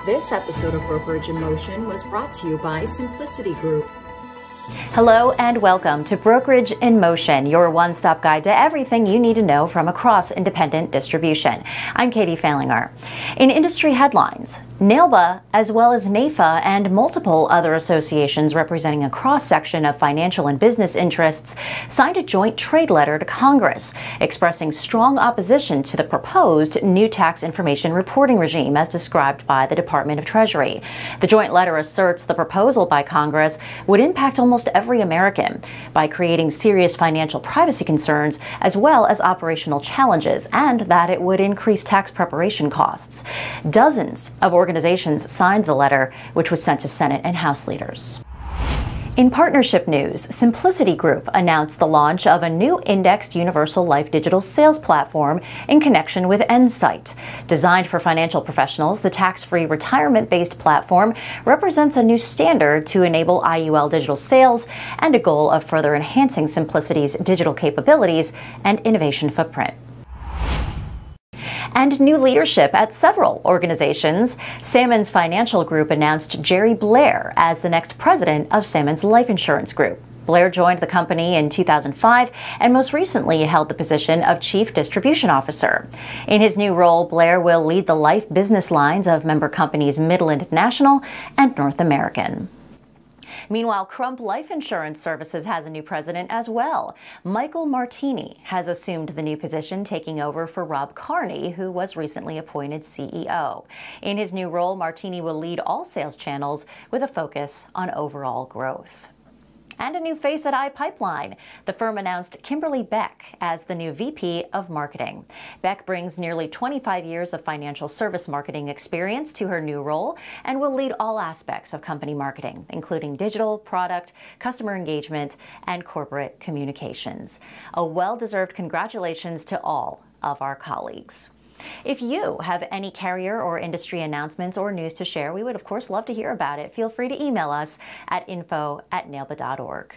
This episode of Brokerage in Motion was brought to you by Simplicity Group. Hello and welcome to Brokerage in Motion, your one-stop guide to everything you need to know from across independent distribution. I'm Katie Falinger. In industry headlines, NAILBA, as well as NAIFA and multiple other associations representing a cross-section of financial and business interests, signed a joint trade letter to Congress expressing strong opposition to the proposed new tax information reporting regime as described by the Department of Treasury. The joint letter asserts the proposal by Congress would impact almost every American by creating serious financial privacy concerns as well as operational challenges, and that it would increase tax preparation costs. Dozens of organizations signed the letter, which was sent to Senate and House leaders. In partnership news, Simplicity Group announced the launch of a new indexed universal life digital sales platform in connection with Insight. Designed for financial professionals, the tax-free retirement-based platform represents a new standard to enable IUL digital sales and a goal of further enhancing Simplicity's digital capabilities and innovation footprint. And new leadership at several organizations. Salmons Financial Group announced Jerry Blair as the next president of Salmons Life Insurance Group. Blair joined the company in 2005 and most recently held the position of Chief Distribution Officer. In his new role, Blair will lead the life business lines of member companies Midland National and North American. Meanwhile, Crump Life Insurance Services has a new president as well. Michael Martini has assumed the new position, taking over for Rob Carney, who was recently appointed CEO. In his new role, Martini will lead all sales channels with a focus on overall growth. And a new face at iPipeline. The firm announced Kimberly Beck as the new VP of Marketing. Beck brings nearly 25 years of financial service marketing experience to her new role and will lead all aspects of company marketing, including digital, product, customer engagement, and corporate communications. A well-deserved congratulations to all of our colleagues. If you have any carrier or industry announcements or news to share, we would of course love to hear about it. Feel free to email us at info@nailba.org.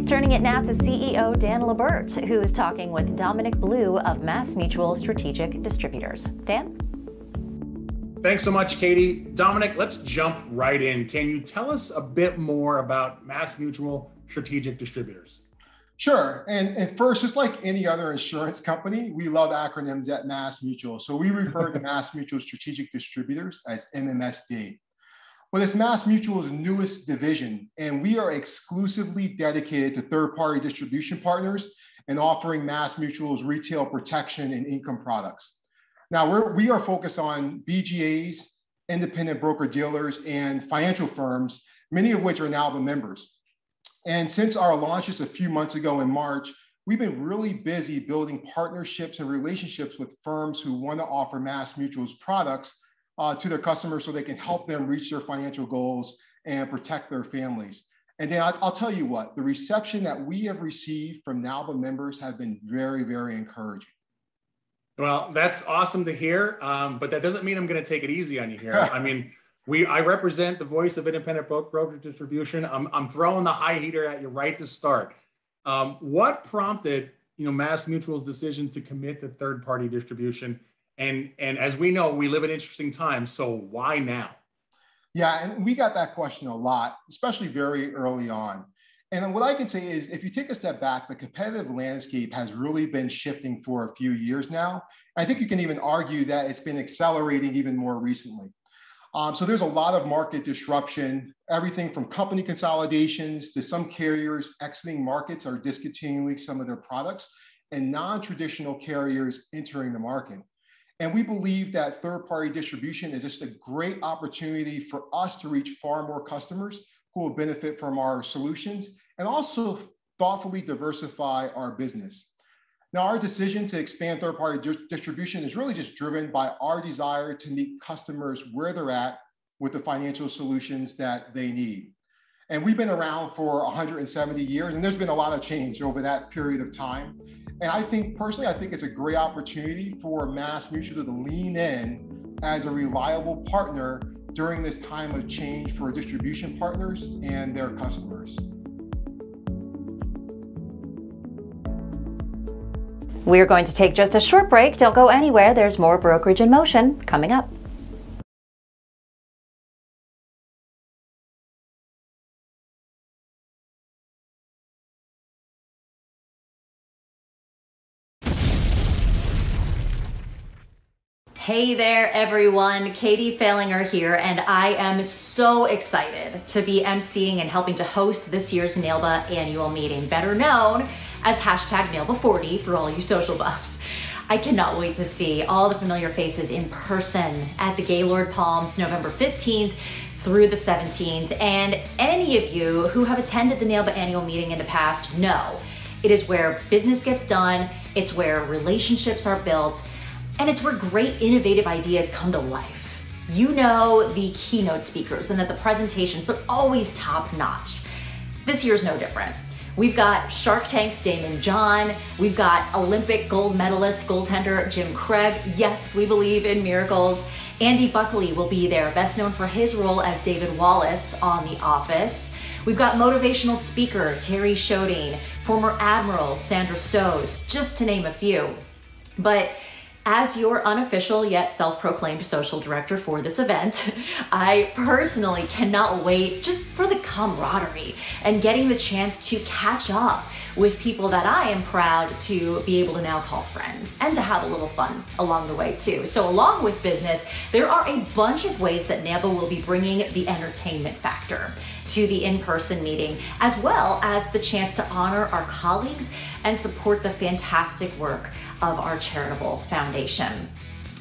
Turning it now to CEO Dan Labert, who is talking with Dominic Blue of MassMutual Strategic Distributors. Dan? Thanks so much, Katie. Dominic, let's jump right in. Can you tell us a bit more about MassMutual Strategic Distributors? Sure. And first, just like any other insurance company, we love acronyms at MassMutual. So we refer to MassMutual Strategic Distributors as MMSD. Well, it's MassMutual's newest division, and we are exclusively dedicated to third-party distribution partners and offering MassMutual's retail protection and income products. Now, we are focused on BGAs, independent broker-dealers, and financial firms, many of which are NAILBA members. And since our launch just a few months ago in March, we've been really busy building partnerships and relationships with firms who want to offer MassMutual's products to their customers so they can help them reach their financial goals and protect their families. And then I'll tell you what, the reception that we have received from NAILBA members have been very, very encouraging. Well, that's awesome to hear, but that doesn't mean I'm going to take it easy on you here. I mean, I represent the voice of independent broker distribution. I'm throwing the high heater at you right to start. What prompted MassMutual's decision to commit to third-party distribution? And as we know, we live in interesting times. So why now? Yeah, and we got that question a lot, especially very early on. And what I can say is, if you take a step back, the competitive landscape has really been shifting for a few years now. I think you can even argue that it's been accelerating even more recently. So there's a lot of market disruption, everything from company consolidations to some carriers exiting markets or discontinuing some of their products, and non-traditional carriers entering the market. And we believe that third-party distribution is just a great opportunity for us to reach far more customers who will benefit from our solutions and also thoughtfully diversify our business. Now, our decision to expand third-party distribution is really just driven by our desire to meet customers where they're at with the financial solutions that they need. And we've been around for 170 years, and there's been a lot of change over that period of time. And I think, personally, I think it's a great opportunity for MassMutual to lean in as a reliable partner during this time of change for distribution partners and their customers. We're going to take just a short break. Don't go anywhere. There's more Brokerage in Motion coming up. Hey there, everyone. Katie Falinger here, and I am so excited to be emceeing and helping to host this year's NAILBA annual meeting, better known as #NAILBA40 for all you social buffs. I cannot wait to see all the familiar faces in person at the Gaylord Palms November 15th through the 17th, and any of you who have attended the NAILBA annual meeting in the past know it is where business gets done, it's where relationships are built, and it's where great innovative ideas come to life. You know the keynote speakers and that the presentations, they're always top notch. This year's no different. We've got Shark Tank's Damon John. We've got Olympic gold medalist goaltender Jim Craig. Yes, we believe in miracles. Andy Buckley will be there, best known for his role as David Wallace on The Office. We've got motivational speaker Terry Shodine, former Admiral Sandra Stowe, just to name a few. But as your unofficial yet self-proclaimed social director for this event, I personally cannot wait just for the camaraderie and getting the chance to catch up with people that I am proud to be able to now call friends and to have a little fun along the way too. So along with business, there are a bunch of ways that NAILBA will be bringing the entertainment factor to the in-person meeting, as well as the chance to honor our colleagues and support the fantastic work of our charitable foundation.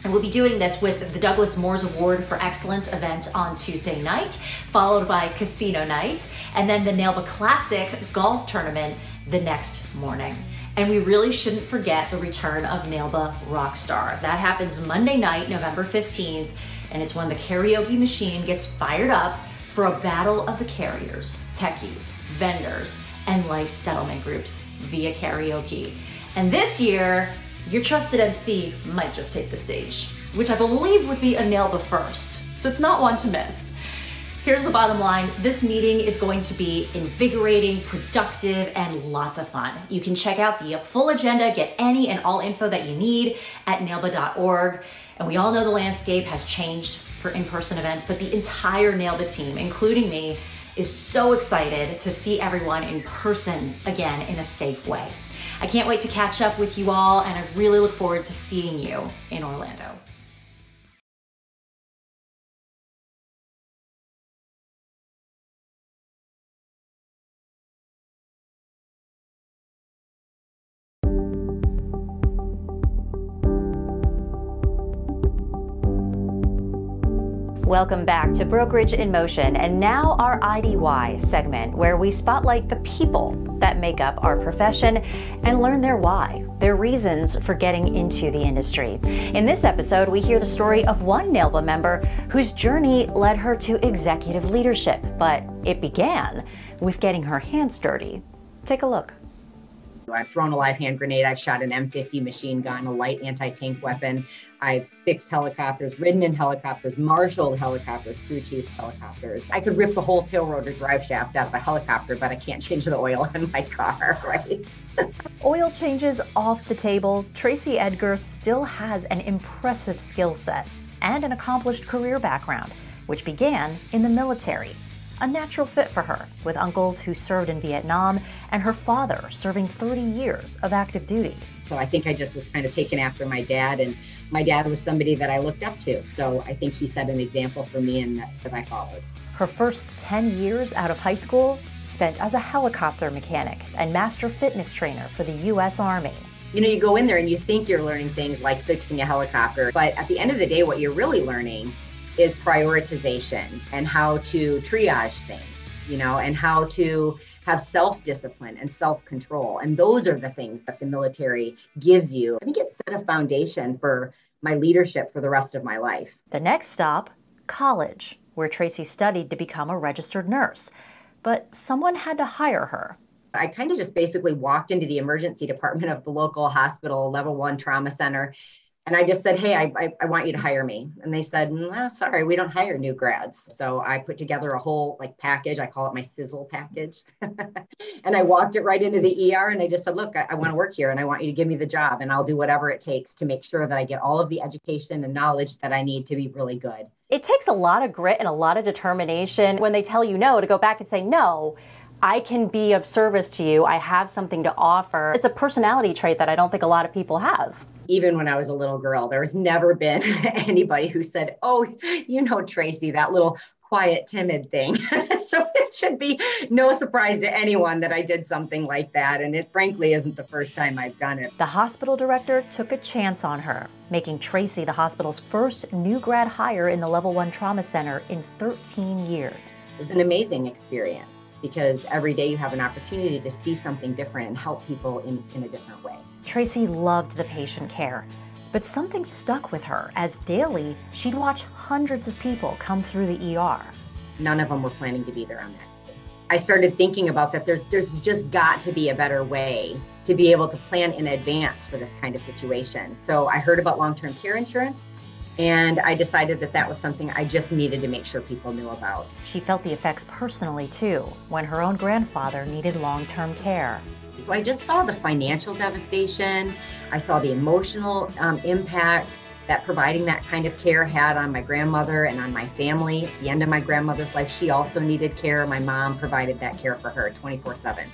And we'll be doing this with the Douglas Moores Award for Excellence event on Tuesday night, followed by Casino Night, and then the NAILBA Classic Golf Tournament the next morning. And we really shouldn't forget the return of NAILBA Rockstar. That happens Monday night, November 15th, and it's when the karaoke machine gets fired up for a battle of the carriers, techies, vendors, and life settlement groups via karaoke. And this year, your trusted MC might just take the stage, which I believe would be a NAILBA first, so it's not one to miss. Here's the bottom line. This meeting is going to be invigorating, productive, and lots of fun. You can check out the full agenda, get any and all info that you need at nailba.org. And we all know the landscape has changed for in-person events, but the entire NAILBA team, including me, is so excited to see everyone in person again in a safe way. I can't wait to catch up with you all, and I really look forward to seeing you in Orlando. Welcome back to Brokerage in Motion, and now our IDY segment, where we spotlight the people that make up our profession and learn their why, their reasons for getting into the industry. In this episode, we hear the story of one NAILBA member whose journey led her to executive leadership, but it began with getting her hands dirty. Take a look. I've thrown a live hand grenade, I've shot an M50 machine gun, a light anti-tank weapon. I've fixed helicopters, ridden in helicopters, marshaled helicopters, crew chief helicopters. I could rip the whole tail rotor drive shaft out of a helicopter, but I can't change the oil in my car, right? Oil changes off the table, Tracey Edgar still has an impressive skill set and an accomplished career background, which began in the military. A natural fit for her, with uncles who served in Vietnam and her father serving 30 years of active duty. So I think I just was kind of taken after my dad, and my dad was somebody that I looked up to. So I think he set an example for me and that I followed. Her first 10 years out of high school spent as a helicopter mechanic and master fitness trainer for the U.S. Army. You know, you go in there and you think you're learning things like fixing a helicopter, but at the end of the day, what you're really learning is prioritization and how to triage things, you know, and how to have self-discipline and self-control. And those are the things that the military gives you. I think it set a foundation for my leadership for the rest of my life. The next stop, college, where Tracey studied to become a registered nurse. But someone had to hire her. I kind of just basically walked into the emergency department of the local hospital, level 1 trauma center, And I just said, hey, I want you to hire me. And they said, no, sorry, we don't hire new grads. So I put together a whole package. I call it my sizzle package. And I walked it right into the ER. And I just said, look, I want to work here and I want you to give me the job. And I'll do whatever it takes to make sure that I get all of the education and knowledge that I need to be really good. It takes a lot of grit and a lot of determination when they tell you no to go back and say, no, I can be of service to you. I have something to offer. It's a personality trait that I don't think a lot of people have. Even when I was a little girl, there's never been anybody who said, oh, you know, Tracey, that little quiet, timid thing. So it should be no surprise to anyone that I did something like that. And it frankly isn't the first time I've done it. The hospital director took a chance on her, making Tracey the hospital's first new grad hire in the Level 1 Trauma Center in 13 years. It was an amazing experience because every day you have an opportunity to see something different and help people in a different way. Tracey loved the patient care, but something stuck with her as daily she'd watch hundreds of people come through the ER. None of them were planning to be there on that day. I started thinking about that there's just got to be a better way to be able to plan in advance for this kind of situation. So I heard about long-term care insurance and I decided that that was something I just needed to make sure people knew about. She felt the effects personally too when her own grandfather needed long-term care. So I just saw the financial devastation. I saw the emotional impact that providing that kind of care had on my grandmother and on my family. At the end of my grandmother's life, she also needed care. My mom provided that care for her 24/7.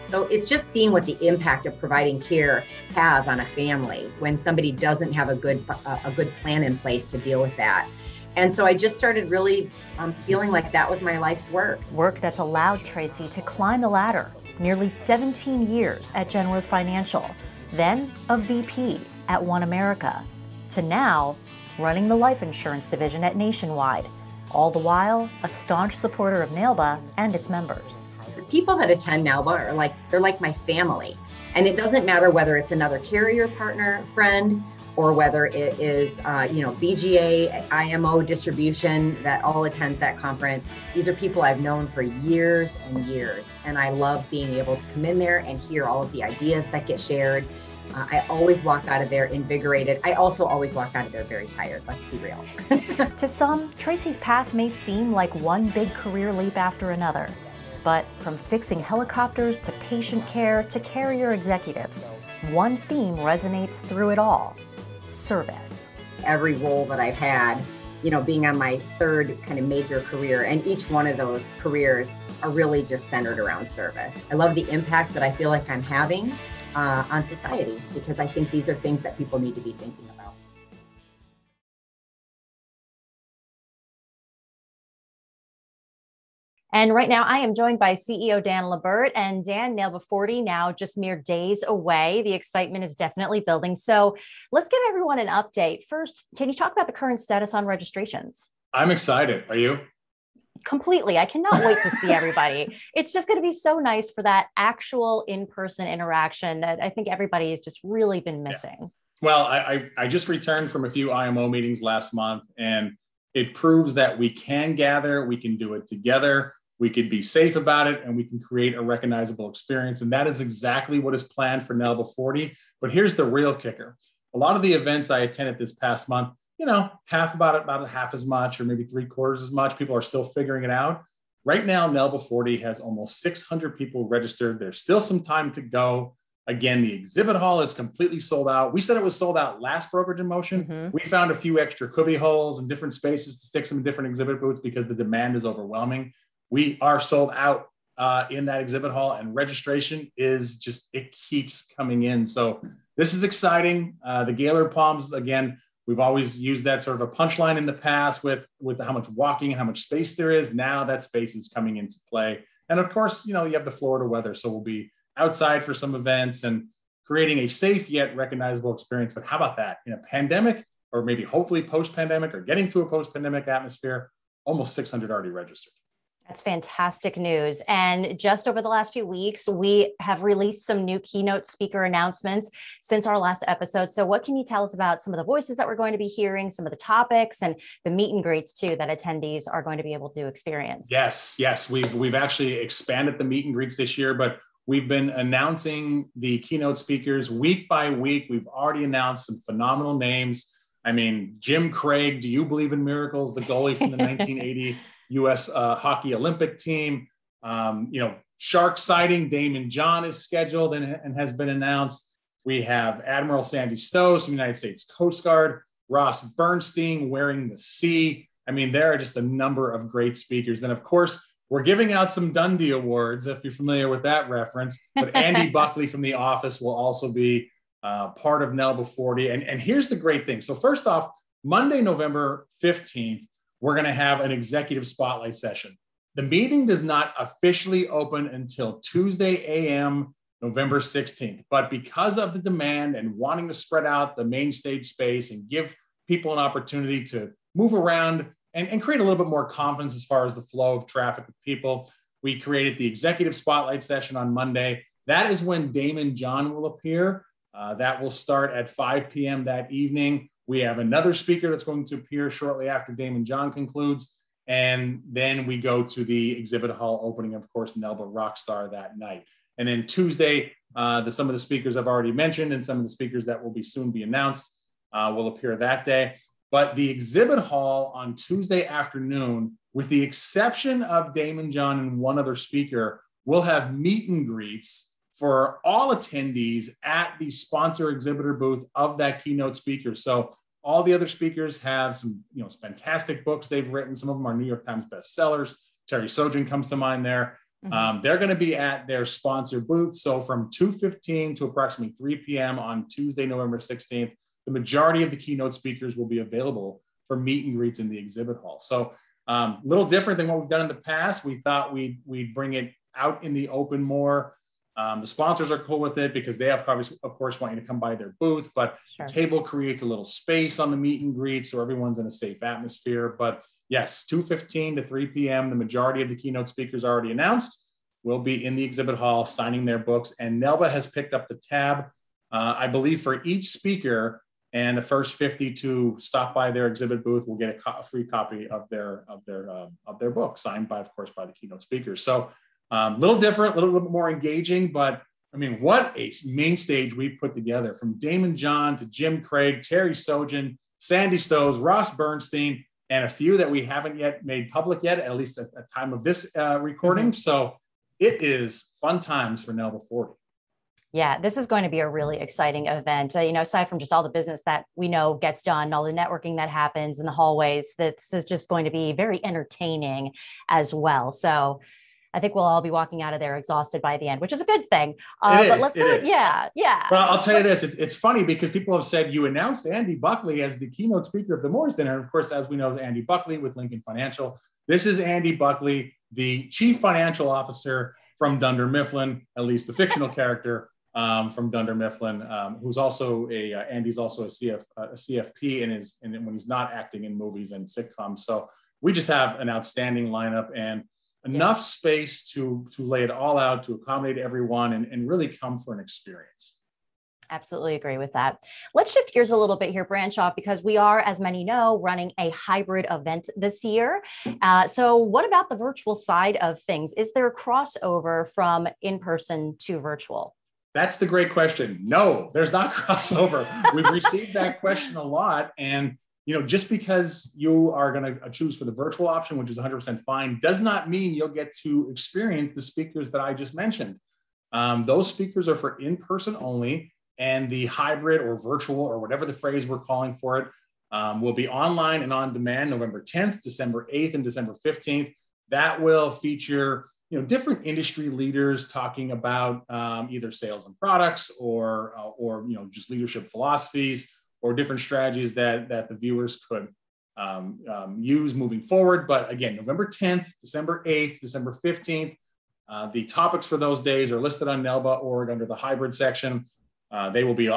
So it's just seeing what the impact of providing care has on a family when somebody doesn't have a good plan in place to deal with that. And so I just started really feeling like that was my life's work. Work that's allowed Tracey to climb the ladder. Nearly 17 years at Genworth Financial, then a VP at One America, to now running the life insurance division at Nationwide, all the while a staunch supporter of NAILBA and its members. The people that attend NAILBA they're like my family. And it doesn't matter whether it's another carrier partner, friend, or whether it is, BGA, IMO distribution that all attends that conference. These are people I've known for years and years. And I love being able to come in there and hear all of the ideas that get shared. I always walk out of there invigorated. I also always walk out of there very tired, let's be real. To some, Tracey's path may seem like one big career leap after another. But from fixing helicopters to patient care to carrier executive, one theme resonates through it all: service. Every role that I've had, being on my third kind of major career, and each one of those careers are really just centered around service. I love the impact that I feel like I'm having on society because I think these are things that people need to be thinking about. And right now I am joined by CEO Dan Labert. And Dan, NAILBA 40 now just mere days away. The excitement is definitely building. So let's give everyone an update. First, can you talk about the current status on registrations? I'm excited. Are you? Completely. I cannot wait to see everybody. It's just going to be so nice for that actual in-person interaction that I think everybody has just really been missing. Yeah. Well, I just returned from a few IMO meetings last month, and it proves that we can gather, we can do it together. We could be safe about it, and we can create a recognizable experience. And that is exactly what is planned for NAILBA 40. But here's the real kicker. A lot of the events I attended this past month, about half as much, or maybe 3/4 as much. People are still figuring it out. Right now, NAILBA 40 has almost 600 people registered. There's still some time to go. Again, the exhibit hall is completely sold out. We said it was sold out last Brokerage in Motion. Mm-hmm. We found a few extra cubby holes and different spaces to stick some different exhibit booths because the demand is overwhelming. We are sold out in that exhibit hall, and registration is it keeps coming in. So this is exciting. The Gaylord Palms, again, we've always used that sort of a punchline in the past with how much walking and how much space there is. Now that space is coming into play. And of course, you have the Florida weather. So we'll be outside for some events and creating a safe yet recognizable experience. But how about that? In a pandemic, or maybe hopefully post-pandemic, or getting to a post-pandemic atmosphere, almost 600 already registered. That's fantastic news. And just over the last few weeks, we have released some new keynote speaker announcements since our last episode. So what can you tell us about some of the voices that we're going to be hearing, some of the topics, and the meet and greets too that attendees are going to be able to experience? Yes. We've actually expanded the meet and greets this year, but We've been announcing the keynote speakers week by week. We've already announced some phenomenal names. I mean, Jim Craig, do you believe in miracles? The goalie from the 1980 U.S. Hockey Olympic team. Shark sighting, Damon John is scheduled and has been announced. We have Admiral Sandy Stowes from the United States Coast Guard, Ross Bernstein wearing the C. I mean, there are just a number of great speakers. Then, of course, we're giving out some Dundee Awards, if you're familiar with that reference. But Andy Buckley from The Office will also be part of NAILBA 40. And here's the great thing. So first off, Monday, November 15th, we're going to have an executive spotlight session. The meeting does not officially open until Tuesday a.m., November 16th. But because of the demand and wanting to spread out the main stage space and give people an opportunity to move around and create a little bit more confidence as far as the flow of traffic with people, we created the executive spotlight session on Monday. That is when Damon John will appear. That will start at 5 p.m. that evening. We have another speaker that's going to appear shortly after Damon John concludes. And then we go to the exhibit hall opening, of course, NAILBA Rockstar that night. And then Tuesday, some of the speakers I've already mentioned and some of the speakers that will be soon be announced will appear that day. But the exhibit hall on Tuesday afternoon, with the exception of Damon John and one other speaker, will have meet and greets for all attendees at the sponsor exhibitor booth of that keynote speaker. So all the other speakers have some, fantastic books they've written. Some of them are New York Times bestsellers. Terry Sojin comes to mind there. Mm-hmm. They're going to be at their sponsor booth. So from 2:15 to approximately 3 p.m. on Tuesday, November 16th, the majority of the keynote speakers will be available for meet and greets in the exhibit hall. So a little different than what we've done in the past. We thought we'd bring it out in the open more. The sponsors are cool with it because they of course want you to come by their booth, but sure. The table creates a little space on the meet and greet so everyone's in a safe atmosphere. But yes, 2:15 to 3 p.m., the majority of the keynote speakers already announced will be in the exhibit hall signing their books. And NAILBA has picked up the tab, I believe, for each speaker, and the first 50 to stop by their exhibit booth will get a free copy of their book, signed by, of course, by the keynote speakers. So a little different, a little bit more engaging, but I mean, what a main stage we've put together, from Damon John to Jim Craig, Terry Sojin, Sandy Stowes, Ross Bernstein, and a few that we haven't yet made public yet, at least at the time of this recording. Mm-hmm. So it is fun times for NAILBA 40. Yeah, this is going to be a really exciting event. Aside from just all the business that we know gets done, all the networking that happens in the hallways, this is just going to be very entertaining as well. So I think we'll all be walking out of there exhausted by the end, which is a good thing. Yeah. Well, I'll tell you this. It's funny because people have said you announced Andy Buckley as the keynote speaker of the Moore's Dinner. And of course, as we know, Andy Buckley with Lincoln Financial. This is Andy Buckley, the chief financial officer from Dunder Mifflin, at least the fictional character from Dunder Mifflin, who's also Andy's also a CFP and when he's not acting in movies and sitcoms. So we just have an outstanding lineup and enough space to lay it all out, to accommodate everyone and really come for an experience. Absolutely agree with that. Let's shift gears a little bit here, branch off, because we are, as many know, running a hybrid event this year. So what about the virtual side of things? Is there a crossover from in-person to virtual? That's the great question. No, there's not crossover. We've received that question a lot. And just because you are going to choose for the virtual option, which is 100% fine, does not mean you'll get to experience the speakers that I just mentioned. Those speakers are for in-person only, and the hybrid or virtual or whatever the phrase we're calling for it will be online and on demand November 10th, December 8th, and December 15th. That will feature different industry leaders talking about either sales and products or just leadership philosophies, or different strategies that the viewers could use moving forward. But again, November 10th, December 8th, December 15th, the topics for those days are listed on NAILBA.org under the hybrid section. They will be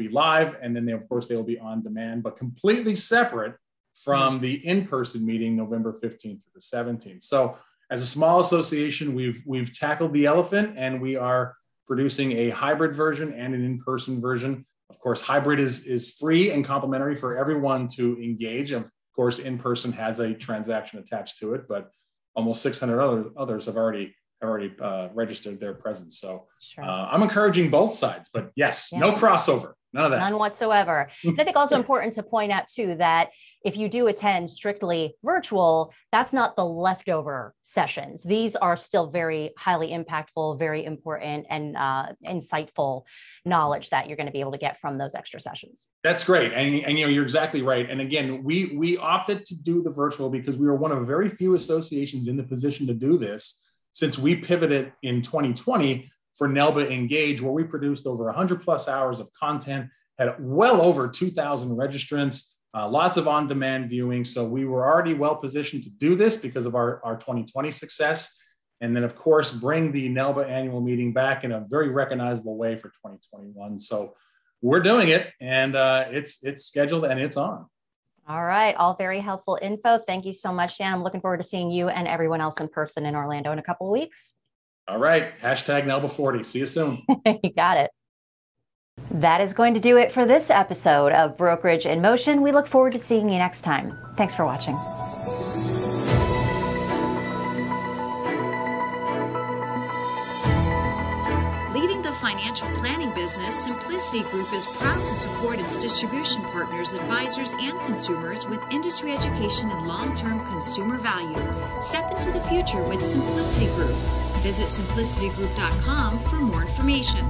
live, and then they will be on demand, but completely separate from the in-person meeting, November 15th to the 17th. So as a small association, we've tackled the elephant, and we are producing a hybrid version and an in-person version. Of course, hybrid is free and complimentary for everyone to engage. Of course, in-person has a transaction attached to it, but almost 600 others have already registered their presence. So sure. I'm encouraging both sides, but yes, no crossover, none of that. None whatsoever. And I think also important to point out too, that if you do attend strictly virtual, that's not the leftover sessions. These are still very highly impactful, very important and insightful knowledge that you're going to be able to get from those extra sessions. That's great. And you're exactly right. And again, we opted to do the virtual because we were one of very few associations in the position to do this, since we pivoted in 2020 for NAILBA Engage, where we produced over 100 plus hours of content, had well over 2,000 registrants, lots of on-demand viewing. So we were already well positioned to do this because of our 2020 success. And then, of course, bring the NAILBA annual meeting back in a very recognizable way for 2021. So we're doing it, and it's scheduled and it's on. All right. All very helpful info. Thank you so much, Dan. I'm looking forward to seeing you and everyone else in person in Orlando in a couple of weeks. All right. Hashtag NAILBA40. See you soon. You got it. That is going to do it for this episode of Brokerage in Motion. We look forward to seeing you next time. Thanks for watching. Leading the financial planning business, Simplicity Group is proud to support its distribution partners, advisors, and consumers with industry education and long-term consumer value. Step into the future with Simplicity Group. Visit simplicitygroup.com for more information.